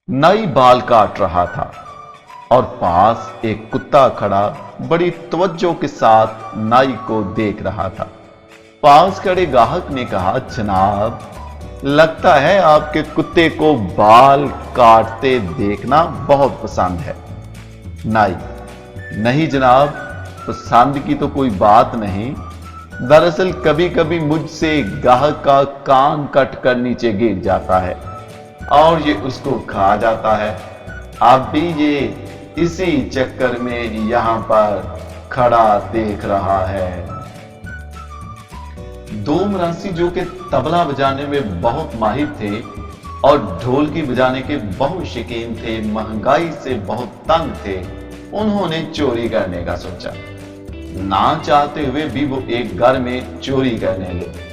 नाई बाल काट रहा था और पास एक कुत्ता खड़ा बड़ी तवज्जो के साथ नाई को देख रहा था। पास खड़े ग्राहक ने कहा, जनाब, लगता है आपके कुत्ते को बाल काटते देखना बहुत पसंद है। नाई, नहीं जनाब, पसंद की तो कोई बात नहीं। दरअसल कभी कभी मुझसे ग्राहक का कान कट कर नीचे गिर जाता है और ये उसको खा जाता है। अब भी ये इसी चक्कर में यहां पर खड़ा देख रहा है। दो मरासी जो कि तबला बजाने में बहुत माहिर थे और ढोलकी बजाने के बहुत शौकीन थे, महंगाई से बहुत तंग थे, उन्होंने चोरी करने का सोचा। ना चाहते हुए भी वो एक घर में चोरी करने लगे।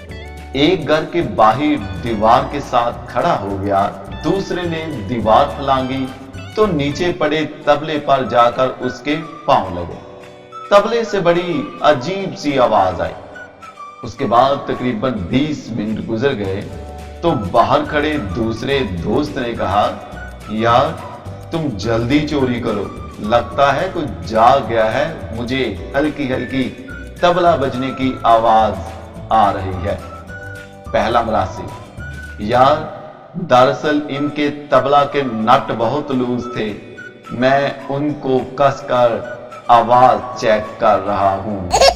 एक घर के बाहर दीवार के साथ खड़ा हो गया, दूसरे ने दीवार फलांगी तो नीचे पड़े तबले पर जाकर उसके पांव लगे। तबले से बड़ी अजीब सी आवाज आई। उसके बाद तकरीबन 20 मिनट गुजर गए तो बाहर खड़े दूसरे दोस्त ने कहा, यार तुम जल्दी चोरी करो, लगता है कुछ जाग गया है, मुझे हल्की हल्की तबला बजने की आवाज आ रही है। पहला मरासी, यार दरअसल इनके तबला के नट बहुत लूज थे, मैं उनको कसकर आवाज चेक कर रहा हूं।